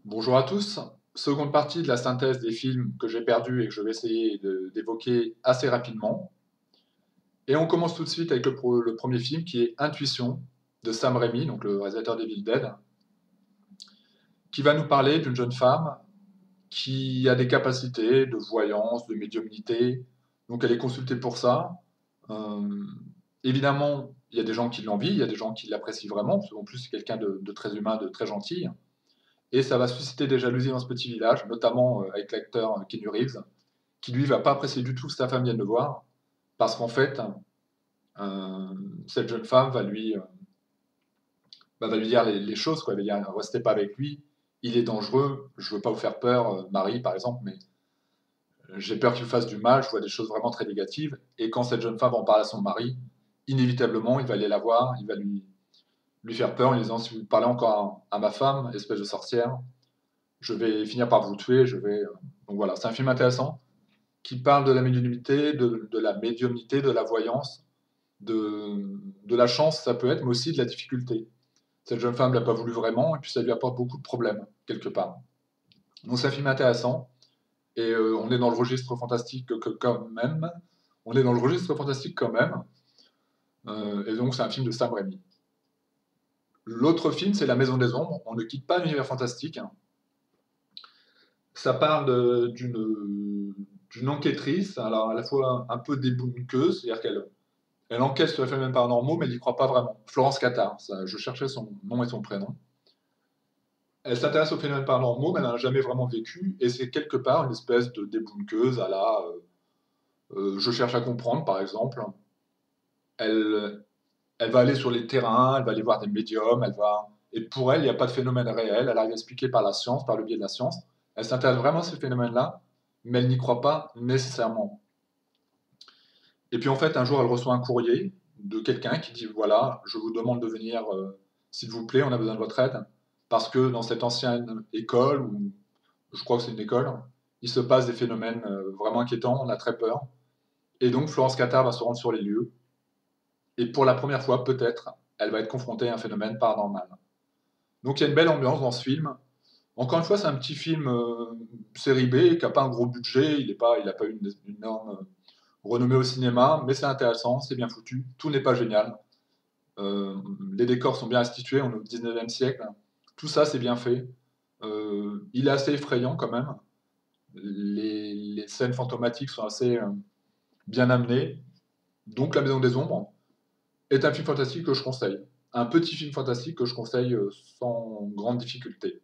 Bonjour à tous. Seconde partie de la synthèse des films que j'ai perdus et que je vais essayer d'évoquer assez rapidement. Et on commence tout de suite avec le premier film qui est Intuition de Sam Raimi, donc le réalisateur d'Evil Dead, qui va nous parler d'une jeune femme qui a des capacités de voyance, de médiumnité. Donc elle est consultée pour ça. Euh, Évidemment, il y a des gens qui l'envient, il y a des gens qui l'apprécient vraiment, parce qu'en plus c'est quelqu'un de très humain, de très gentil. Et ça va susciter des jalousies dans ce petit village, notamment avec l'acteur Keanu Reeves, qui lui va pas apprécier du tout que sa femme vienne le voir, parce qu'en fait, euh, cette jeune femme va lui dire les choses, quoi. Elle va dire restez pas avec lui, il est dangereux, je veux pas vous faire peur, Marie par exemple, mais j'ai peur qu'il vous fasse du mal, je vois des choses vraiment très négatives. Et quand cette jeune femme va en parler à son mari, inévitablement, il va aller la voir, il va lui faire peur en lui disant si vous parlez encore à ma femme, espèce de sorcière, je vais finir par vous tuer, je vais. Donc voilà, c'est un film intéressant qui parle de la médiumnité, de la médiumnité, de la voyance, de la chance, ça peut être, mais aussi de la difficulté. Cette jeune femme ne l'a pas voulu vraiment, et puis ça lui apporte beaucoup de problèmes, quelque part. Donc c'est un film intéressant, et on est dans le registre fantastique quand même. On est dans le registre fantastique quand même, et donc c'est un film de Sam Raimi. L'autre film, c'est La Maison des Ombres. On ne quitte pas l'univers fantastique. Ça parle d'une enquêtrice, alors à la fois un peu débunkeuse, c'est-à-dire qu'elle enquête sur les phénomènes paranormaux, mais elle n'y croit pas vraiment. Florence Catar, ça, je cherchais son nom et son prénom. Elle s'intéresse aux phénomènes paranormaux, mais elle n'en a jamais vraiment vécu, et c'est quelque part une espèce de débunkeuse à la je cherche à comprendre, par exemple. Elle, elle va aller sur les terrains, elle va aller voir des médiums, et pour elle, il n'y a pas de phénomène réel, elle arrive à expliquer par la science, par le biais de la science. Elle s'intéresse vraiment à ces phénomènes-là, mais elle n'y croit pas nécessairement. Et puis en fait, un jour, elle reçoit un courrier de quelqu'un qui dit, voilà, je vous demande de venir, s'il vous plaît, on a besoin de votre aide, parce que dans cette ancienne école, ou je crois que c'est une école, il se passe des phénomènes vraiment inquiétants, on a très peur. Et donc Florence Catar va se rendre sur les lieux, et pour la première fois, peut-être, elle va être confrontée à un phénomène paranormal. Donc il y a une belle ambiance dans ce film. Encore une fois, c'est un petit film série B qui n'a pas un gros budget, il n'a pas une énorme renommée au cinéma, mais c'est intéressant, c'est bien foutu, tout n'est pas génial. Euh, les décors sont bien institués, on est au 19e siècle, tout ça c'est bien fait. Il est assez effrayant quand même, les scènes fantomatiques sont assez bien amenées, donc La Maison des Ombres est un film fantastique que je conseille. Un petit film fantastique que je conseille sans grande difficulté.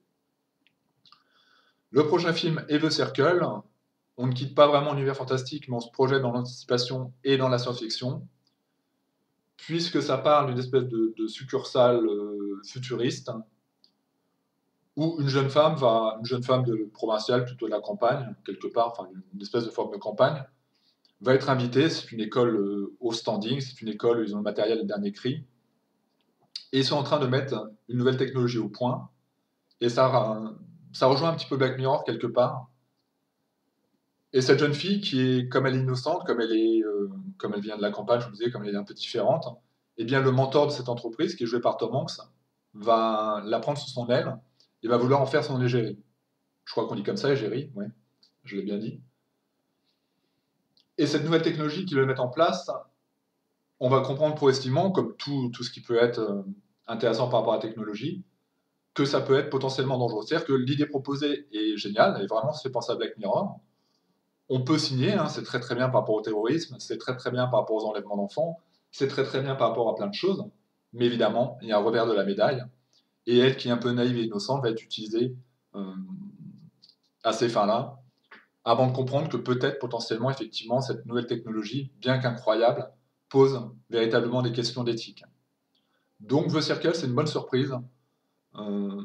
Le prochain film est The Circle. On ne quitte pas vraiment l'univers fantastique, mais on se projette dans l'anticipation et dans la science-fiction, puisque ça parle d'une espèce de succursale futuriste, où une jeune femme de provinciale, plutôt de la campagne, quelque part, enfin une espèce de forme de campagne, va être invitée. C'est une école au standing, c'est une école où ils ont le matériel de dernier cri, et ils sont en train de mettre une nouvelle technologie au point, et ça rejoint un petit peu Black Mirror quelque part. Et cette jeune fille, qui est, comme elle est innocente, comme elle vient de la campagne, je vous disais, comme elle est un peu différente, eh bien, le mentor de cette entreprise, qui est joué par Tom Hanks, va la prendre sous son aile et va vouloir en faire son égérie. Je crois qu'on dit comme ça, égérie, oui, je l'ai bien dit. Et cette nouvelle technologie qu'ils veulent mettre en place, on va comprendre progressivement, comme tout ce qui peut être intéressant par rapport à la technologie, que ça peut être potentiellement dangereux. C'est-à-dire que l'idée proposée est géniale, et vraiment, ça fait penser à Black Mirror. On peut signer, hein, c'est très très bien par rapport au terrorisme, c'est très très bien par rapport aux enlèvements d'enfants, c'est très très bien par rapport à plein de choses, mais évidemment, il y a un revers de la médaille, et elle, qui est un peu naïve et innocente, va être utilisée euh, à ces fins-là, avant de comprendre que peut-être potentiellement, effectivement, cette nouvelle technologie, bien qu'incroyable, pose véritablement des questions d'éthique. Donc The Circle, c'est une bonne surprise, euh,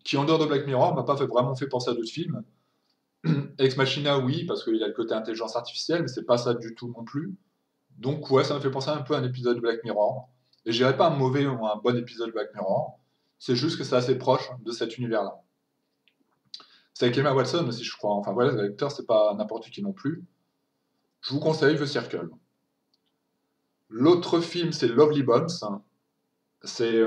qui en dehors de Black Mirror m'a pas vraiment fait penser à d'autres films. Ex Machina, oui, parce qu'il y a le côté intelligence artificielle, mais c'est pas ça du tout non plus. Donc ouais, ça me fait penser un peu à un épisode de Black Mirror. Et je dirais pas un mauvais ou un bon épisode de Black Mirror, c'est juste que c'est assez proche de cet univers-là. C'est avec Emma Watson aussi, je crois. Enfin voilà, l'acteur, c'est pas n'importe qui non plus. Je vous conseille The Circle. L'autre film, c'est Lovely Bones. C'est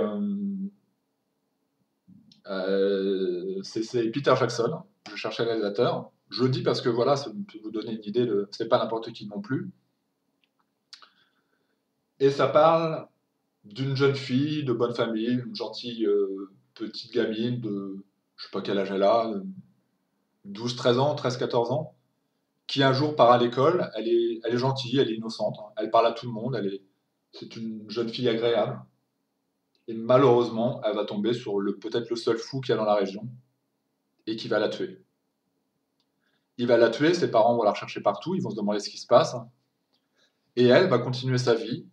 C'est Peter Jackson. Je cherchais le réalisateur. Je le dis parce que voilà, ça peut vous donner une idée de. C'est pas n'importe qui non plus. Et ça parle d'une jeune fille de bonne famille, une gentille petite gamine de, je sais pas quel âge elle a, 12-13 ans, 13-14 ans, qui un jour part à l'école, elle est gentille, elle est innocente, hein. Elle parle à tout le monde, c'est une jeune fille agréable. Et malheureusement, elle va tomber sur peut-être le seul fou qu'il y a dans la région et qui va la tuer. Il va la tuer, ses parents vont la rechercher partout, ils vont se demander ce qui se passe. Et elle va continuer sa vie,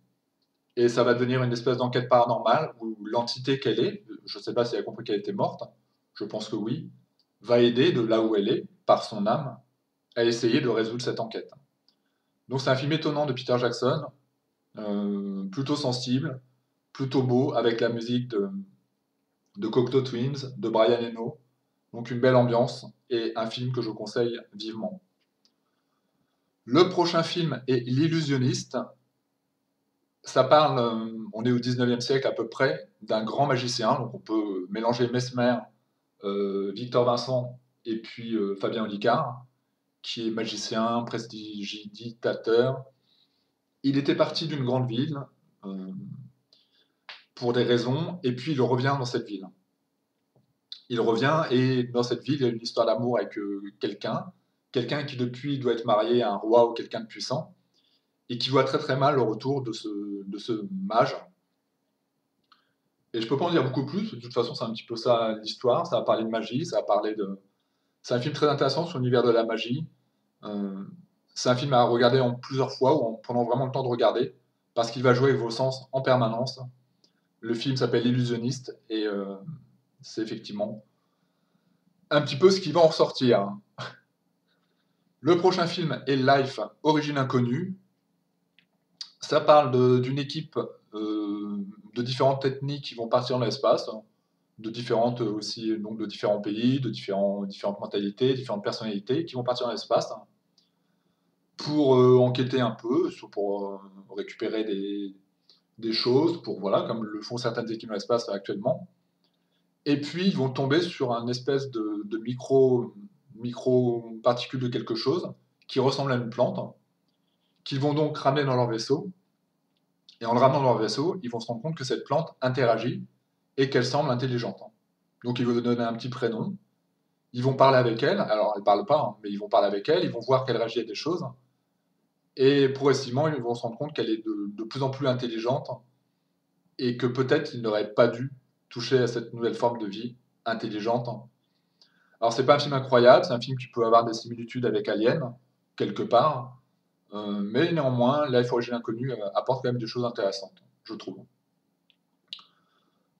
et ça va devenir une espèce d'enquête paranormale où l'entité qu'elle est, je ne sais pas si elle a compris qu'elle était morte, je pense que oui, va aider de là où elle est, par son âme, à essayer de résoudre cette enquête. Donc c'est un film étonnant de Peter Jackson, plutôt sensible, plutôt beau, avec la musique de Cocteau Twins, de Brian Eno. Donc une belle ambiance et un film que je conseille vivement. Le prochain film est L'Illusionniste. Ça parle, on est au 19e siècle à peu près, d'un grand magicien. Donc on peut mélanger Mesmer, Victor Vincent et puis Fabien Olicard, qui est magicien, prestidigitateur. Il était parti d'une grande ville euh, pour des raisons, et puis il revient dans cette ville. Il revient et dans cette ville, il y a une histoire d'amour avec quelqu'un qui depuis doit être marié à un roi ou quelqu'un de puissant, et qui voit très très mal le retour de ce mage. Et je peux pas en dire beaucoup plus, de toute façon c'est un petit peu ça l'histoire, ça va parler de magie, ça va parler de... C'est un film très intéressant sur l'univers de la magie. Euh, c'est un film à regarder en plusieurs fois ou en prenant vraiment le temps de regarder, parce qu'il va jouer avec vos sens en permanence. Le film s'appelle L'Illusionniste et c'est effectivement un petit peu ce qui va en ressortir. Le prochain film est Life, Origine Inconnue. Ça parle d'une équipe de différentes ethnies qui vont partir dans l'espace, de différentes aussi, donc de différents pays, différentes mentalités, différentes personnalités qui vont partir dans l'espace pour enquêter un peu, pour récupérer des choses, pour voilà, comme le font certaines équipes dans l'espace actuellement. Et puis ils vont tomber sur un espèce de micro particule de quelque chose qui ressemble à une plante, qu'ils vont donc ramener dans leur vaisseau. Et en le ramenant dans leur vaisseau, ils vont se rendre compte que cette plante interagit et qu'elle semble intelligente. Donc ils vont donner un petit prénom, ils vont parler avec elle, alors elle ne parle pas, hein, mais ils vont parler avec elle, ils vont voir qu'elle réagit à des choses, et progressivement ils vont se rendre compte qu'elle est de plus en plus intelligente, et que peut-être ils n'auraient pas dû toucher à cette nouvelle forme de vie intelligente. Alors c'est pas un film incroyable, c'est un film qui peut avoir des similitudes avec Alien, quelque part, mais néanmoins, Life Origin Inconnu apporte quand même des choses intéressantes, je trouve.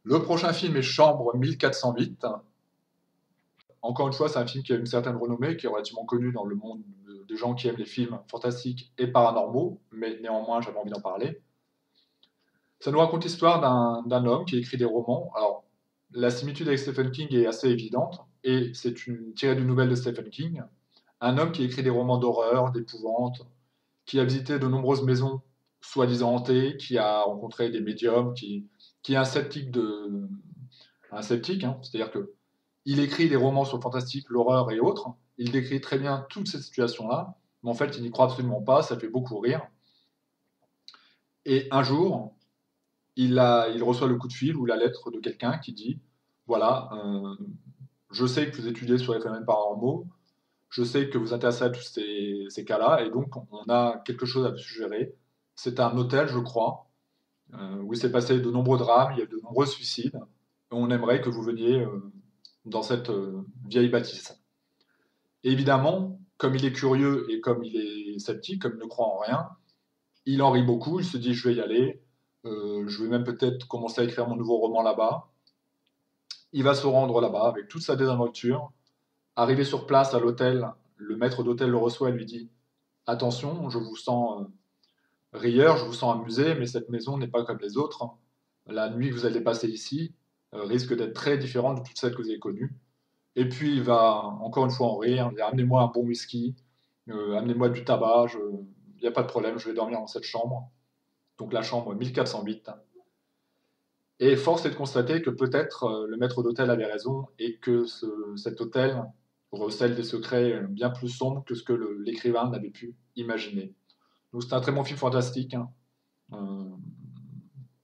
Le prochain film est Chambre 1408. Encore une fois, c'est un film qui a une certaine renommée, qui est relativement connu dans le monde des gens qui aiment les films fantastiques et paranormaux, mais néanmoins, j'avais envie d'en parler. Ça nous raconte l'histoire d'un homme qui écrit des romans. Alors, la similitude avec Stephen King est assez évidente, et c'est tiré d'une nouvelle de Stephen King. Un homme qui écrit des romans d'horreur, d'épouvante, qui a visité de nombreuses maisons soi-disant hantées, qui a rencontré des médiums, qui est un sceptique, hein, c'est-à-dire que il écrit des romans sur le fantastique, l'horreur et autres. Il décrit très bien toutes ces situations-là, mais en fait, il n'y croit absolument pas. Ça fait beaucoup rire. Et un jour, il reçoit le coup de fil ou la lettre de quelqu'un qui dit, voilà, je sais que vous étudiez sur les phénomènes paranormaux, je sais que vous vous intéressez à tous ces cas-là, et donc on a quelque chose à vous suggérer. C'est un hôtel, je crois, où il s'est passé de nombreux drames, il y a de nombreux suicides. Et on aimerait que vous veniez dans cette vieille bâtisse. Et évidemment, comme il est curieux et comme il est sceptique, comme il ne croit en rien, il en rit beaucoup, il se dit je vais y aller, je vais même peut-être commencer à écrire mon nouveau roman là-bas. Il va se rendre là-bas avec toute sa désinvolture. Arrivé sur place à l'hôtel, le maître d'hôtel le reçoit et lui dit attention, je vous sens rieur, je vous sens amusé, mais cette maison n'est pas comme les autres. La nuit que vous allez passer ici risque d'être très différente de toutes celles que vous avez connues. Et puis il va encore une fois en rire, il dit amenez-moi un bon whisky, amenez-moi du tabac, il n'y a pas de problème, je vais dormir dans cette chambre. Donc la chambre 1408. Et force est de constater que peut-être le maître d'hôtel avait raison et que cet hôtel recèle des secrets bien plus sombres que ce que l'écrivain n'avait pu imaginer. Donc c'est un très bon film fantastique, hein. Euh,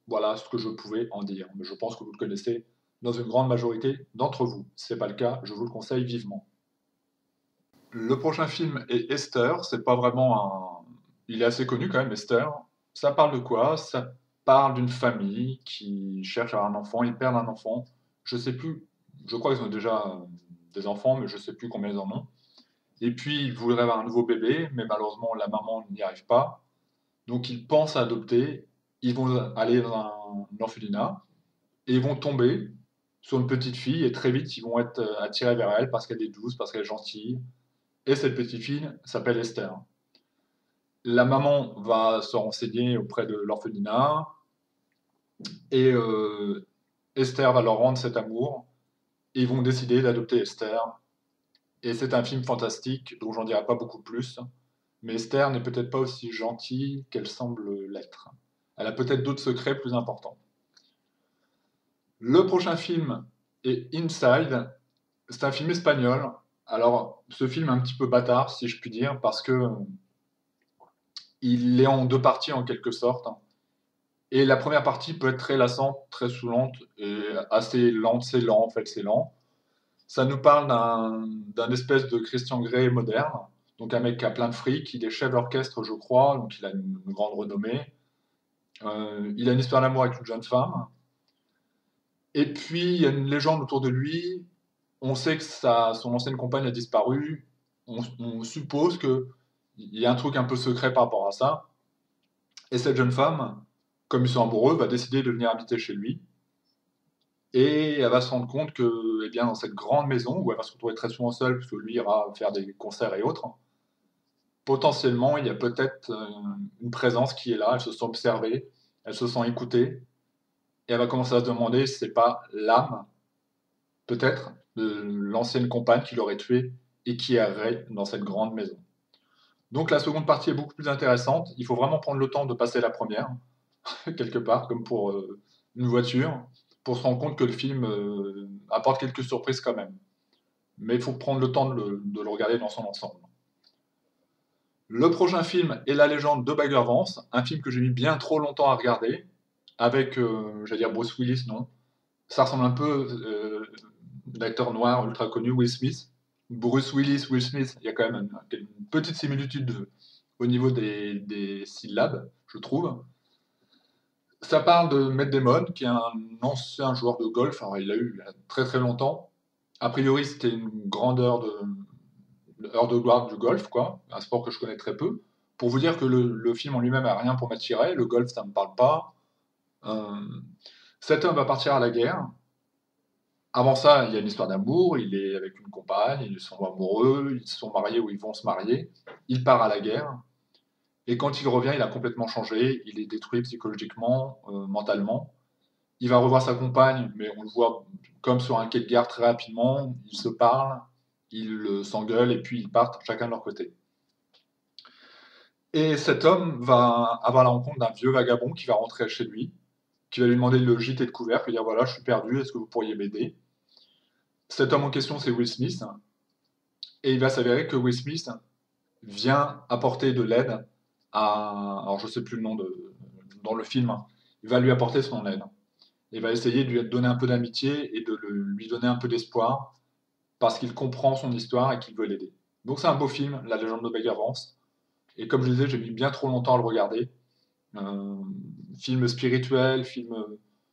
voilà ce que je pouvais en dire. Mais je pense que vous le connaissez dans une grande majorité d'entre vous. Si ce n'est pas le cas, je vous le conseille vivement. Le prochain film est Esther. C'est pas vraiment un. Il est assez connu quand même, Esther. Ça parle de quoi? Ça parle d'une famille qui cherche à avoir un enfant. Ils perdent un enfant. Je sais plus. Je crois qu'ils ont déjà des enfants, mais je sais plus combien ils en ont. Et puis ils voudraient avoir un nouveau bébé, mais malheureusement la maman n'y arrive pas. Donc ils pensent à adopter. Ils vont aller dans un orphelinat et ils vont tomber sur une petite fille et très vite ils vont être attirés vers elle parce qu'elle est douce, parce qu'elle est gentille. Et cette petite fille s'appelle Esther. La maman va se renseigner auprès de l'orphelinat et Esther va leur rendre cet amour. Et ils vont décider d'adopter Esther. Et c'est un film fantastique dont j'en dirai pas beaucoup plus. Mais Esther n'est peut-être pas aussi gentille qu'elle semble l'être. Elle a peut-être d'autres secrets plus importants. Le prochain film est Inside. C'est un film espagnol. Alors, ce film est un petit peu bâtard, si je puis dire, parce que il est en deux parties en quelque sorte. Et la première partie peut être très lassante, très saoulante et assez lente. C'est lent, en fait, c'est lent. Ça nous parle d'un espèce de Christian Grey moderne. Donc, un mec qui a plein de fric. Il est chef d'orchestre, je crois. Donc, il a une grande renommée. Il a une histoire d'amour avec une jeune femme. Et puis, il y a une légende autour de lui. On sait que son ancienne compagne a disparu. On suppose qu'il y a un truc un peu secret par rapport à ça. Et cette jeune femme, comme ils sont amoureux, va décider de venir habiter chez lui. Et elle va se rendre compte que, eh bien, dans cette grande maison, où elle va se retrouver très souvent seule, puisque lui ira faire des concerts et autres, potentiellement, il y a peut-être une présence qui est là. Elle se sent observée, elle se sent écoutée, et elle va commencer à se demander si c'est pas l'âme, peut-être, de l'ancienne compagne qui l'aurait tué et qui errait dans cette grande maison. Donc la seconde partie est beaucoup plus intéressante. Il faut vraiment prendre le temps de passer la première, quelque part, comme pour une voiture, pour se rendre compte que le film apporte quelques surprises quand même. Mais il faut prendre le temps de le regarder dans son ensemble. Le prochain film est La légende de Bagger Vance, un film que j'ai mis bien trop longtemps à regarder, avec, j'allais dire Bruce Willis, non. Ça ressemble un peu l'acteur noir ultra connu, Will Smith. Bruce Willis, Will Smith, il y a quand même une petite similitude au niveau des syllabes, je trouve. Ça parle de Matt Damon, qui est un ancien joueur de golf. Alors, il l'a eu il y a très très longtemps. A priori, c'était une grande heure de gloire du golf, quoi. Un sport que je connais très peu. Pour vous dire que le film en lui-même n'a rien pour m'attirer. Le golf, ça ne me parle pas. Euh, Cet homme va partir à la guerre. Avant ça, il y a une histoire d'amour. Il est avec une compagne, ils sont amoureux, ils sont mariés ou ils vont se marier. Il part à la guerre. Et quand il revient, il a complètement changé. Il est détruit psychologiquement, mentalement. Il va revoir sa compagne, mais on le voit comme sur un quai de gare très rapidement. Ils se parlent, ils s'engueulent et puis ils partent chacun de leur côté. Et cet homme va avoir la rencontre d'un vieux vagabond qui va rentrer chez lui, qui va lui demander le gîte et de couvert, lui dire voilà, je suis perdu, est-ce que vous pourriez m'aider? Cet homme en question, c'est Will Smith, et il va s'avérer que Will Smith vient apporter de l'aide à. Alors, je ne sais plus le nom dans le film, il va lui apporter son aide. Il va essayer de lui donner un peu d'amitié et de lui donner un peu d'espoir parce qu'il comprend son histoire et qu'il veut l'aider. Donc c'est un beau film, La légende de Bagger Vance. Et comme je disais, j'ai mis bien trop longtemps à le regarder. Euh, Film spirituel, film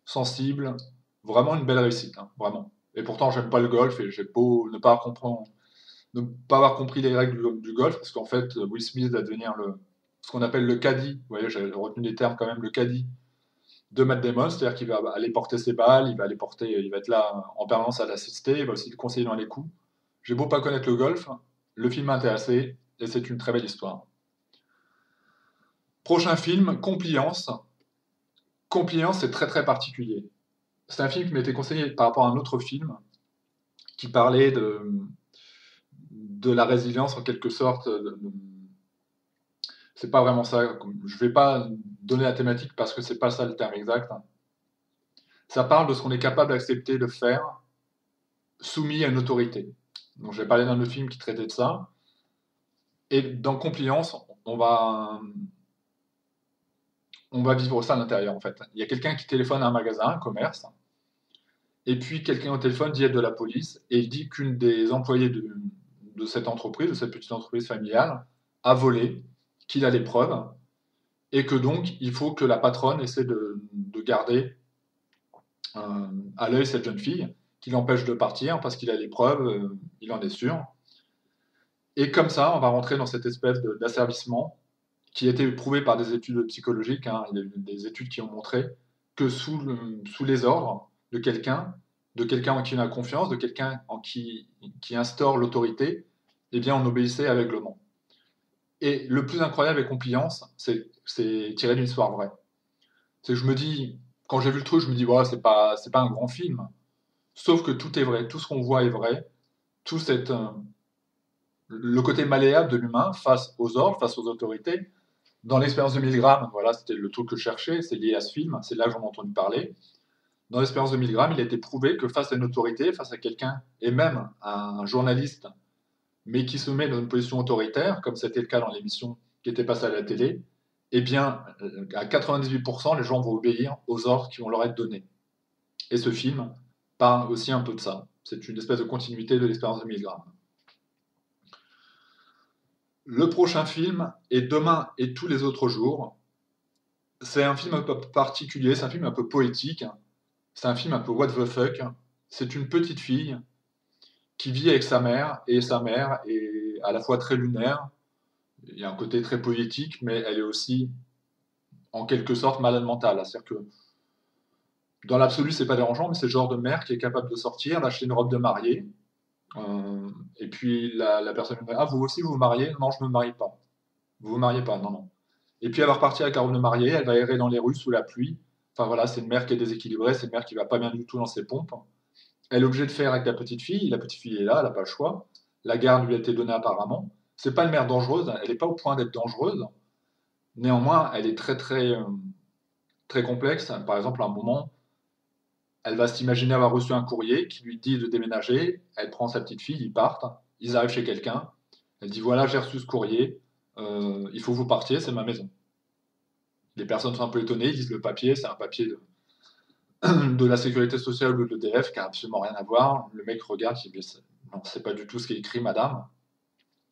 sensible, vraiment une belle réussite, hein, vraiment. Et pourtant, j'aime pas le golf et j'ai beau ne pas avoir compris les règles du golf, parce qu'en fait, Will Smith va devenir ce qu'on appelle le caddie. Vous voyez, j'ai retenu les termes quand même, le caddie de Matt Damon, c'est-à-dire qu'il va aller porter ses balles, il va être là en permanence à l'assister, il va aussi le conseiller dans les coups. J'ai beau pas connaître le golf, le film m'a intéressé et c'est une très belle histoire. Prochain film, Compliance. Compliance, c'est très très particulier. C'est un film qui m'était conseillé par rapport à un autre film qui parlait de la résilience en quelque sorte. C'est pas vraiment ça. Je vais pas donner la thématique parce que c'est pas ça le terme exact. Ça parle de ce qu'on est capable d'accepter de faire soumis à une autorité. Donc, j'ai parlé d'un autre film qui traitait de ça. Et dans Compliance, on va vivre ça à l'intérieur, en fait. Il y a quelqu'un qui téléphone à un magasin, un commerce, et puis quelqu'un au téléphone dit être de la police, et il dit qu'une des employées de cette entreprise, de cette petite entreprise familiale, a volé, qu'il a les preuves, et que donc il faut que la patronne essaie de garder à l'œil cette jeune fille, qui l'empêche de partir parce qu'il a les preuves, il en est sûr. Et comme ça, on va rentrer dans cette espèce d'asservissement qui a été prouvé par des études psychologiques, hein. Il y a eu des études qui ont montré que sous les ordres de quelqu'un en qui on a confiance, de quelqu'un qui instaure l'autorité, eh bien on obéissait aveuglement. Et le plus incroyable avec Compliance, c'est tiré d'une histoire vraie. C'est que je me dis, quand j'ai vu le truc, je me dis, voilà, c'est pas un grand film. Sauf que tout est vrai, tout ce qu'on voit est vrai, tout le côté malléable de l'humain face aux ordres, face aux autorités. Dans l'expérience de 1000 grammes, voilà, c'était le truc que je cherchais, c'est lié à ce film, c'est là que j'en ai entendu parler. Dans l'expérience de 1000 grammes, il a été prouvé que face à une autorité, face à quelqu'un, et même à un journaliste, mais qui se met dans une position autoritaire, comme c'était le cas dans l'émission qui était passée à la télé, eh bien, à 98%, les gens vont obéir aux ordres qui vont leur être donnés. Et ce film parle aussi un peu de ça. C'est une espèce de continuité de l'expérience de 1000 grammes. Le prochain film est Demain et tous les autres jours. C'est un film un peu particulier, c'est un film un peu poétique, c'est un film un peu what the fuck. C'est une petite fille qui vit avec sa mère, et sa mère est à la fois très lunaire, il y a un côté très poétique, mais elle est aussi en quelque sorte malade mentale. C'est-à-dire que dans l'absolu, c'est pas dérangeant, mais c'est le genre de mère qui est capable de sortir, d'acheter une robe de mariée, et puis la personne lui dit: Ah, vous aussi vous vous mariez? Non, je ne me marie pas. Vous vous mariez pas? Non, non. Et puis elle va repartir avec la robe de mariée, elle va errer dans les rues sous la pluie. Enfin voilà, c'est une mère qui est déséquilibrée, c'est une mère qui va pas bien du tout dans ses pompes. Elle est obligée de faire avec la petite fille est là, elle n'a pas le choix. La garde lui a été donnée apparemment. C'est pas une mère dangereuse, elle n'est pas au point d'être dangereuse. Néanmoins, elle est très complexe. Par exemple, à un moment, elle va s'imaginer avoir reçu un courrier qui lui dit de déménager. Elle prend sa petite fille, ils partent. Ils arrivent chez quelqu'un. Elle dit: Voilà, j'ai reçu ce courrier. Il faut que vous partiez, c'est ma maison. Les personnes sont un peu étonnées. Ils disent: Le papier, c'est un papier de la sécurité sociale ou de l'EDF qui n'a absolument rien à voir. Le mec regarde, il dit: Non, c'est pas du tout ce qui est écrit, madame.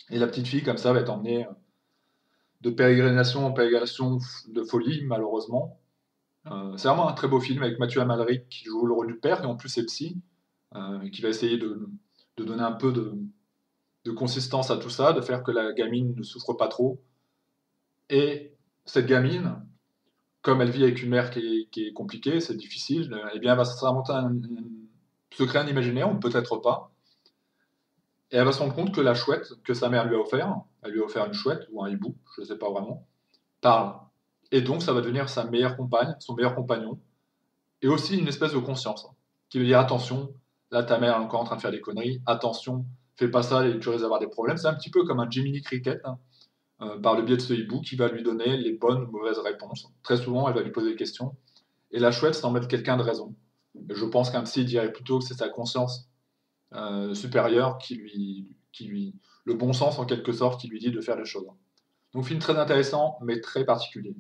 Et la petite fille, comme ça, va être emmenée de pérégrination en pérégrination de folie, malheureusement. C'est vraiment un très beau film avec Mathieu Amalric qui joue le rôle du père et en plus c'est psy, qui va essayer de donner un peu de consistance à tout ça, de faire que la gamine ne souffre pas trop. Et cette gamine, comme elle vit avec une mère qui est compliquée, c'est difficile, eh bien elle va s'inventer se créer un imaginaire, ou peut-être pas, et elle va se rendre compte que la chouette que sa mère lui a offert, elle lui a offert une chouette ou un hibou, je ne sais pas vraiment, parle. Et donc ça va devenir sa meilleure compagne, son meilleur compagnon, et aussi une espèce de conscience, hein, qui veut dire: attention, là ta mère est encore en train de faire des conneries, attention, fais pas ça et tu risques d'avoir des problèmes. C'est un petit peu comme un Jiminy Cricket, hein, par le biais de ce hibou qui va lui donner les bonnes ou mauvaises réponses. Très souvent, elle va lui poser des questions. Et la chouette, c'est en mettre quelqu'un de raison. Et je pense qu'un psy dirait plutôt que c'est sa conscience supérieure le bon sens en quelque sorte, qui lui dit de faire les choses. Donc film très intéressant, mais très particulier.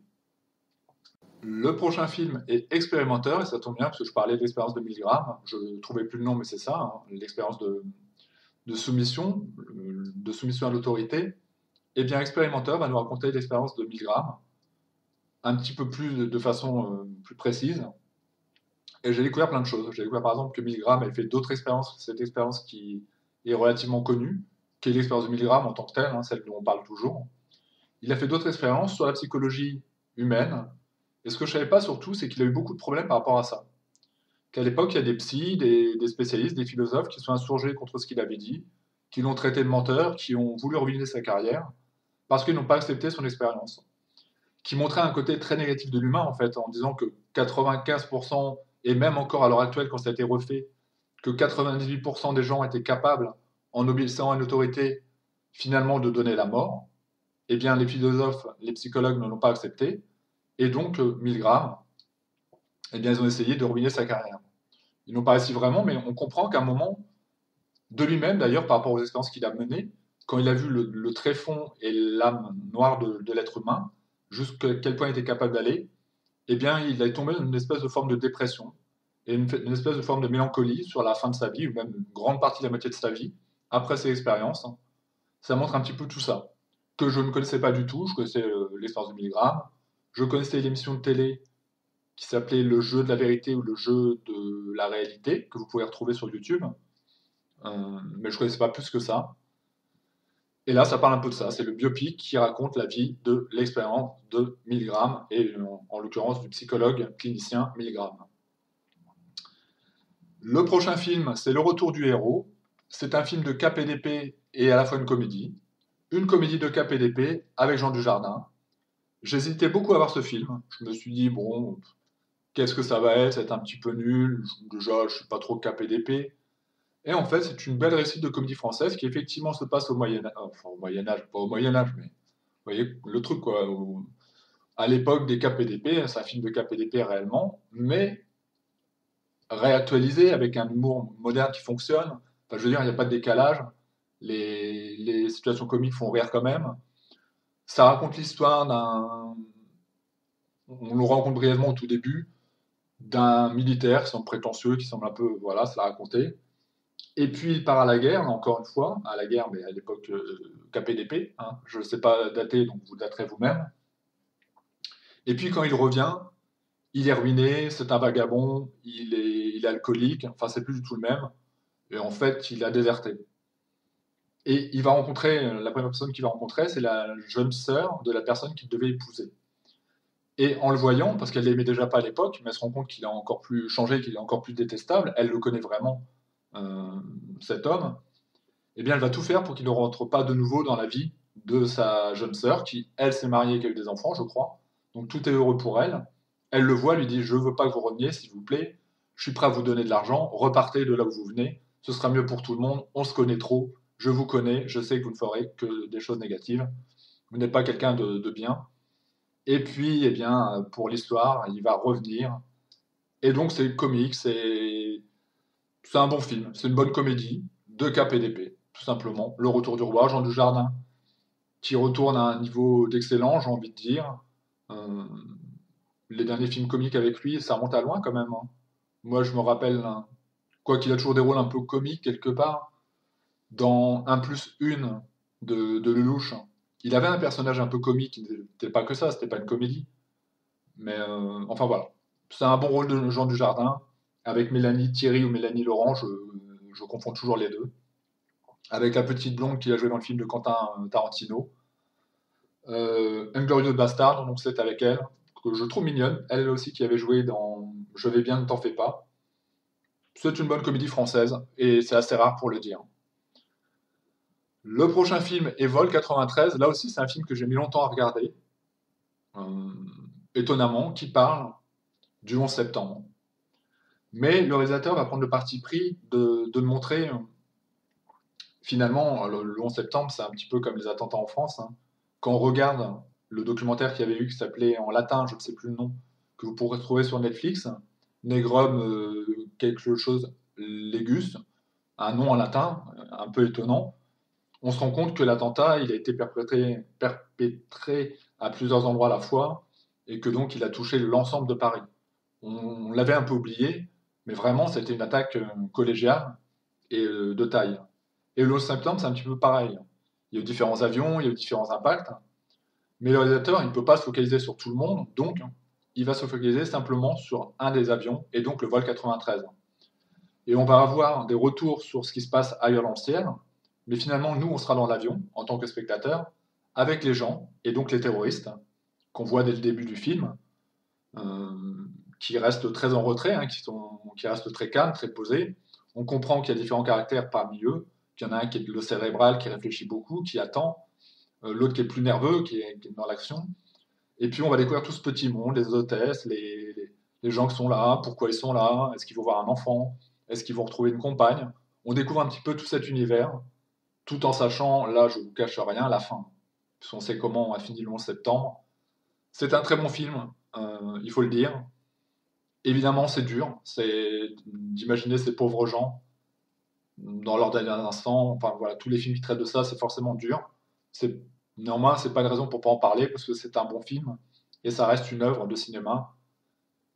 Le prochain film est Expérimenteur, et ça tombe bien parce que je parlais de l'expérience de 1000 grammes. Je ne trouvais plus le nom, mais c'est ça, hein, l'expérience de soumission à l'autorité. Eh bien, Expérimenteur va nous raconter l'expérience de 1000 grammes, un petit peu plus de façon plus précise. Et j'ai découvert plein de choses. J'ai découvert par exemple que 1000 grammes avait fait d'autres expériences, cette expérience qui est relativement connue, qui est l'expérience de 1000 grammes en tant que telle, hein, celle dont on parle toujours. Il a fait d'autres expériences sur la psychologie humaine. Et ce que je ne savais pas surtout, c'est qu'il a eu beaucoup de problèmes par rapport à ça. Qu'à l'époque, il y a des psys, des spécialistes, des philosophes qui se sont insurgés contre ce qu'il avait dit, qui l'ont traité de menteur, qui ont voulu ruiner sa carrière, parce qu'ils n'ont pas accepté son expérience. Qui montrait un côté très négatif de l'humain, en fait, en disant que 95%, et même encore à l'heure actuelle, quand ça a été refait, que 98% des gens étaient capables, en obéissant à une autorité, finalement de donner la mort. Eh bien, les philosophes, les psychologues ne l'ont pas accepté, et donc 1000 grammes eh bien, ils ont essayé de ruiner sa carrière. Ils n'ont pas réussi vraiment, mais on comprend qu'à un moment, de lui-même d'ailleurs, par rapport aux expériences qu'il a menées, quand il a vu le tréfonds et l'âme noire de l'être humain, jusqu'à quel point il était capable d'aller, eh bien, il est tombé dans une espèce de forme de dépression et une espèce de forme de mélancolie sur la fin de sa vie, ou même une grande partie de la moitié de sa vie, après ces expériences. Ça montre un petit peu tout ça, que je ne connaissais pas du tout. Je connaissais l'expérience de Milgram, je connaissais l'émission de télé qui s'appelait Le jeu de la vérité ou Le jeu de la réalité, que vous pouvez retrouver sur YouTube, mais je ne connaissais pas plus que ça. Et là, ça parle un peu de ça. C'est le biopic qui raconte la vie de l'expérience de Milgram, et en l'occurrence du psychologue clinicien Milgram. Le prochain film, c'est Le Retour du héros. C'est un film de KPDP et à la fois une comédie. Une comédie de KPDP avec Jean Dujardin. J'hésitais beaucoup à voir ce film. Je me suis dit, bon, qu'est-ce que ça va être? Ça va être un petit peu nul. Déjà, je suis pas trop KPDP. Et en fait, c'est une belle récite de comédie française qui effectivement se passe au Moyen-Âge. Enfin, au Moyen-Âge, pas au Moyen-Âge, mais vous voyez le truc, quoi. À l'époque des KPDP, c'est un film de KPDP réellement, mais réactualisé avec un humour moderne qui fonctionne. Enfin, je veux dire, il n'y a pas de décalage. Les situations comiques font rire quand même. Ça raconte l'histoire d'un. On le rencontre brièvement au tout début, d'un militaire qui semble prétentieux, qui semble un peu. Voilà, se la raconter. Et puis il part à la guerre, encore une fois, à la guerre, mais à l'époque KPDP. Hein, je ne sais pas dater, donc vous daterez vous-même. Et puis quand il revient, il est ruiné, c'est un vagabond, il est alcoolique, enfin c'est plus du tout le même. Et en fait, il a déserté. Et il va rencontrer, la première personne qu'il va rencontrer, c'est la jeune sœur de la personne qu'il devait épouser. Et en le voyant, parce qu'elle l'aimait déjà pas à l'époque, mais elle se rend compte qu'il a encore plus changé, qu'il est encore plus détestable, elle le connaît vraiment, euh, cet homme, eh bien elle va tout faire pour qu'il ne rentre pas de nouveau dans la vie de sa jeune sœur, qui, elle, s'est mariée et qui a eu des enfants, je crois. Donc tout est heureux pour elle. Elle le voit, lui dit, je veux pas que vous reveniez, s'il vous plaît, je suis prêt à vous donner de l'argent, repartez de là où vous venez, ce sera mieux pour tout le monde, on se connaît trop, je vous connais, je sais que vous ne ferez que des choses négatives, vous n'êtes pas quelqu'un de bien. Et puis, eh bien, pour l'histoire, il va revenir. Et donc, c'est comique, c'est un bon film, c'est une bonne comédie de KPDP, tout simplement. Le Retour du Roi, Jean Dujardin, qui retourne à un niveau d'excellence, j'ai envie de dire. Euh, les derniers films comiques avec lui, ça remonte à loin quand même. Hein. Moi, je me rappelle, hein, quoi qu'il a toujours des rôles un peu comiques quelque part, dans un plus une de Lelouch, il avait un personnage un peu comique, il n'était pas que ça, c'était pas une comédie. Mais enfin voilà, c'est un bon rôle de Jean Dujardin, avec Mélanie Thierry ou Mélanie Laurent, je confonds toujours les deux, avec la petite blonde qui a joué dans le film de Quentin Tarantino. Inglorious Bastard, donc c'est avec elle, que je trouve mignonne, elle aussi qui avait joué dans Je vais bien, ne t'en fais pas. C'est une bonne comédie française, et c'est assez rare pour le dire. Le prochain film est Vol 93, là aussi c'est un film que j'ai mis longtemps à regarder, euh, étonnamment, qui parle du 11 septembre. Mais le réalisateur va prendre le parti pris de montrer, finalement, le 11 septembre, c'est un petit peu comme les attentats en France. Hein. Quand on regarde le documentaire qu'il y avait eu, qui s'appelait en latin, je ne sais plus le nom, que vous pourrez trouver sur Netflix, Negrum quelque chose Legus, un nom en latin, un peu étonnant, on se rend compte que l'attentat, il a été perpétré à plusieurs endroits à la fois, et que donc il a touché l'ensemble de Paris. On l'avait un peu oublié, mais vraiment, c'était une attaque collégiale et de taille. Et le 11 septembre, c'est un petit peu pareil. Il y a eu différents avions, il y a eu différents impacts, mais le réalisateur, il ne peut pas se focaliser sur tout le monde, donc il va se focaliser simplement sur un des avions, et donc le vol 93. Et on va avoir des retours sur ce qui se passe ailleurs dans le ciel, mais finalement, nous, on sera dans l'avion, en tant que spectateur, avec les gens, et donc les terroristes, qu'on voit dès le début du film, euh, qui restent très en retrait, hein, qui restent très calmes, très posés. On comprend qu'il y a différents caractères parmi eux, qu'il y en a un qui est le cérébral, qui réfléchit beaucoup, qui attend, l'autre qui est plus nerveux, qui est dans l'action. Et puis on va découvrir tout ce petit monde, les hôtesses, les gens qui sont là, pourquoi ils sont là, est-ce qu'ils vont voir un enfant, est-ce qu'ils vont retrouver une compagne. On découvre un petit peu tout cet univers, tout en sachant, là je vous cache rien, la fin. Puisqu'on sait comment on a fini le 11 septembre. C'est un très bon film, il faut le dire. Évidemment, c'est dur, c'est d'imaginer ces pauvres gens dans leurs derniers instants. Enfin voilà, tous les films qui traitent de ça, c'est forcément dur. C'est Néanmoins, c'est pas une raison pour pas en parler parce que c'est un bon film et ça reste une œuvre de cinéma.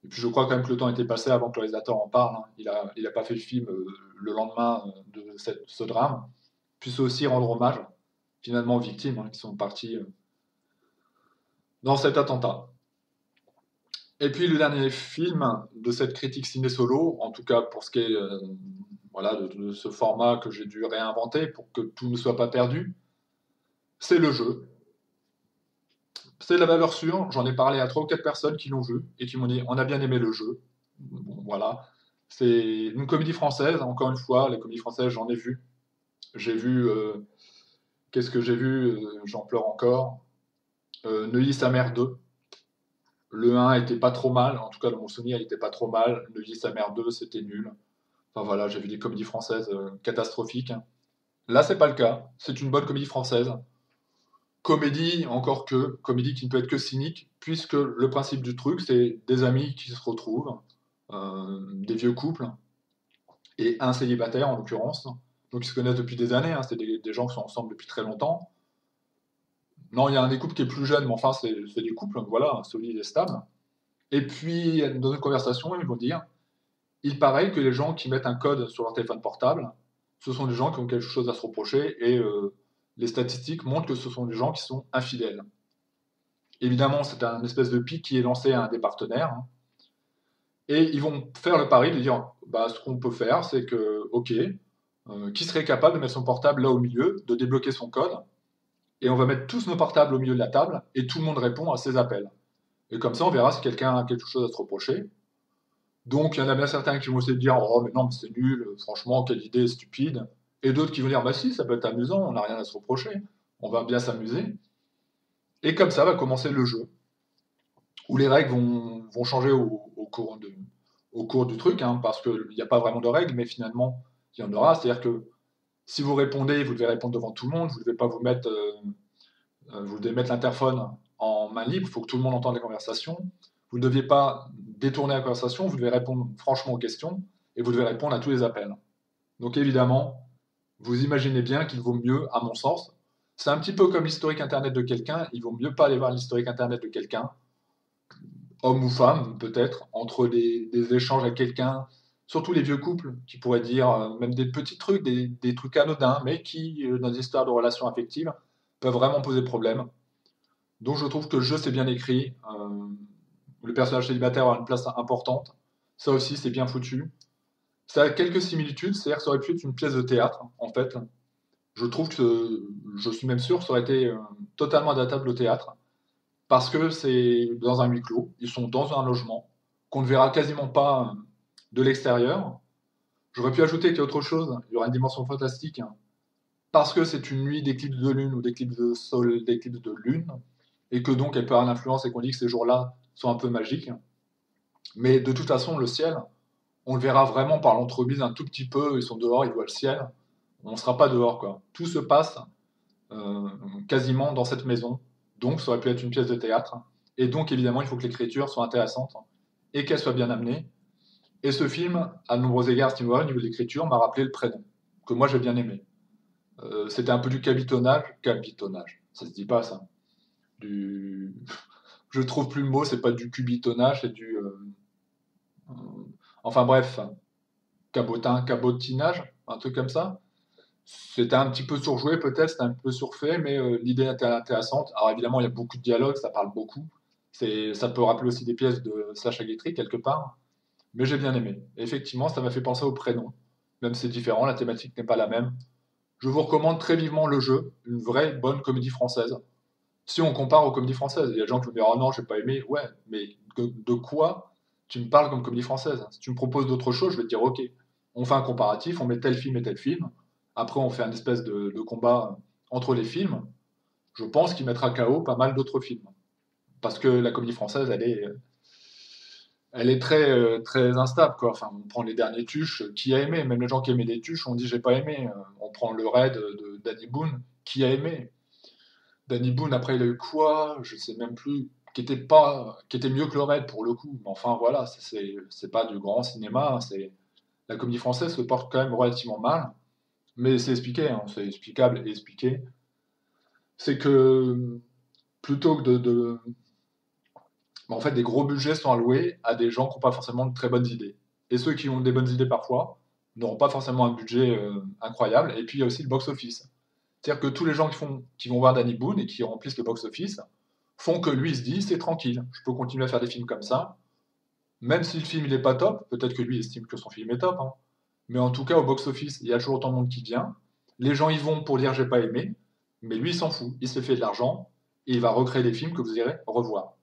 Et puis je crois quand même que le temps était passé avant que le réalisateur en parle, hein. Il a pas fait le film le lendemain de ce drame. Puis c'est aussi rendre hommage finalement aux victimes, hein, qui sont parties dans cet attentat. Et puis le dernier film de cette critique ciné solo, en tout cas pour ce qui est voilà, de ce format que j'ai dû réinventer pour que tout ne soit pas perdu, c'est Le Jeu. C'est de la valeur sûre, j'en ai parlé à 3 ou 4 personnes qui l'ont vu et qui m'ont dit on a bien aimé le jeu. Bon, voilà. C'est une comédie française, encore une fois, les comédies françaises j'en ai vu. J'ai vu, qu'est-ce que j'ai vu J'en pleure encore. Neuilly sa mère 2. Le 1 était pas trop mal, en tout cas dans mon souvenir il était pas trop mal. Neuilly sa mère 2 c'était nul. Enfin voilà, j'ai vu des comédies françaises catastrophiques. Là c'est pas le cas, c'est une bonne comédie française. Comédie, encore que, comédie qui ne peut être que cynique, puisque le principe du truc, c'est des amis qui se retrouvent, des vieux couples, et un célibataire en l'occurrence. Donc ils se connaissent depuis des années, hein, c'est des gens qui sont ensemble depuis très longtemps. Non, il y a un des couples qui est plus jeune, mais enfin c'est des couples, voilà, solides et stables. Et puis, dans une conversation, ils vont dire, il paraît que les gens qui mettent un code sur leur téléphone portable, ce sont des gens qui ont quelque chose à se reprocher, et les statistiques montrent que ce sont des gens qui sont infidèles. Évidemment, c'est un espèce de pic qui est lancé à un des partenaires, hein. Et ils vont faire le pari de dire, bah, ce qu'on peut faire, c'est que, ok, qui serait capable de mettre son portable là au milieu, de débloquer son code, et on va mettre tous nos portables au milieu de la table, et tout le monde répond à ces appels. Et comme ça, on verra si quelqu'un a quelque chose à se reprocher. Donc, il y en a bien certains qui vont essayer de dire, oh, mais non, mais c'est nul, franchement, quelle idée stupide. Et d'autres qui vont dire, bah si, ça peut être amusant, on n'a rien à se reprocher, on va bien s'amuser. Et comme ça va commencer le jeu, où les règles vont changer au cours du truc, hein, parce qu'il n'y a pas vraiment de règles, mais finalement, il y en aura. C'est-à-dire que si vous répondez, vous devez répondre devant tout le monde, vous ne devez pas vous devez mettre l'interphone en main libre, il faut que tout le monde entende les conversations. Vous ne deviez pas détourner la conversation, vous devez répondre franchement aux questions, et vous devez répondre à tous les appels. Donc évidemment, vous imaginez bien qu'il vaut mieux, à mon sens, c'est un petit peu comme l'historique internet de quelqu'un, il vaut mieux pas aller voir l'historique internet de quelqu'un, homme ou femme, peut-être, entre des échanges avec quelqu'un, surtout les vieux couples, qui pourraient dire même des petits trucs, des trucs anodins, mais qui, dans des histoires de relations affectives, peuvent vraiment poser problème. Donc je trouve que le jeu, c'est bien écrit, le personnage célibataire a une place importante, ça aussi, c'est bien foutu. Ça a quelques similitudes, c'est-à-dire que ça aurait pu être une pièce de théâtre, en fait. Je trouve que, je suis même sûr, que ça aurait été totalement adaptable au théâtre parce que c'est dans un huis clos, ils sont dans un logement qu'on ne verra quasiment pas de l'extérieur. J'aurais pu ajouter qu'il y a autre chose, il y aura une dimension fantastique, hein, parce que c'est une nuit d'éclipse de lune ou d'éclipse de sol, d'éclipse de lune, et que donc elle peut avoir l'influence et qu'on dit que ces jours-là sont un peu magiques. Mais de toute façon, le ciel, on le verra vraiment par l'entremise un tout petit peu, ils sont dehors, ils voient le ciel, on ne sera pas dehors, quoi. Tout se passe euh, quasiment dans cette maison. Donc, ça aurait pu être une pièce de théâtre. Et donc, évidemment, il faut que l'écriture soit intéressante et qu'elle soit bien amenée. Et ce film, à de nombreux égards, ce au niveau de l'écriture, m'a rappelé le prénom, que moi j'ai bien aimé. C'était un peu du cabitonnage, ça se dit pas ça. Du... Je trouve plus le mot, c'est pas du cubitonnage, c'est du... Enfin bref, cabotinage, un truc comme ça. C'était un petit peu surjoué peut-être, c'était un peu surfait, mais l'idée était intéressante. Alors évidemment, il y a beaucoup de dialogues, ça parle beaucoup. Ça peut rappeler aussi des pièces de Sacha Guitry quelque part, mais j'ai bien aimé. Et effectivement, ça m'a fait penser au prénom, même si c'est différent, la thématique n'est pas la même. Je vous recommande très vivement le jeu, une vraie bonne comédie française. Si on compare aux comédies françaises, il y a des gens qui vont dire oh non, j'ai pas aimé. Ouais, mais de quoi tu me parles comme comédie française? Si tu me proposes d'autres choses, je vais te dire ok. On fait un comparatif, on met tel film et tel film. Après, on fait un espèce de combat entre les films. Je pense qu'il mettra KO pas mal d'autres films. Parce que la comédie française, elle est très, très instable, quoi. Enfin, on prend les derniers Tuches, qui a aimé? Même les gens qui aimaient les Tuches ont dit j'ai pas aimé. On prend le raid de Danny Boone, qui a aimé? Danny Boone, après, il a eu quoi? Je sais même plus. qui était mieux que le Raid pour le coup, mais enfin voilà, c'est pas du grand cinéma, hein, la comédie française se porte quand même relativement mal, mais c'est expliqué, hein, c'est explicable et expliqué. C'est que plutôt que en fait, des gros budgets sont alloués à des gens qui n'ont pas forcément de très bonnes idées. Et ceux qui ont des bonnes idées parfois n'auront pas forcément un budget incroyable. Et puis il y a aussi le box-office. C'est-à-dire que tous les gens qui vont voir Danny Boone et qui remplissent le box-office font que lui il se dit c'est tranquille, je peux continuer à faire des films comme ça. Même si le film il est pas top, peut-être que lui estime que son film est top, hein. Mais en tout cas au box-office, il y a toujours autant de monde qui vient. Les gens y vont pour dire j'ai pas aimé, mais lui il s'en fout, il s'est fait de l'argent et il va recréer des films que vous irez revoir.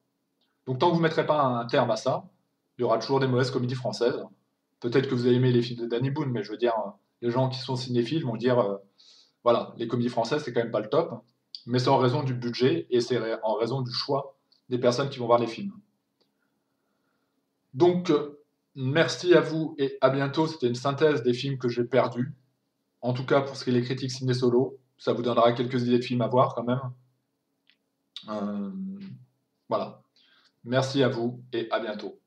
Donc tant que vous ne mettrez pas un terme à ça, il y aura toujours des mauvaises comédies françaises. Peut-être que vous avez aimé les films de Danny Boone, mais je veux dire, les gens qui sont cinéphiles vont dire, voilà, les comédies françaises, c'est quand même pas le top, mais c'est en raison du budget et c'est en raison du choix des personnes qui vont voir les films. Donc, merci à vous et à bientôt. C'était une synthèse des films que j'ai perdus. En tout cas, pour ce qui est des critiques ciné-solo, ça vous donnera quelques idées de films à voir quand même. Voilà. Merci à vous et à bientôt.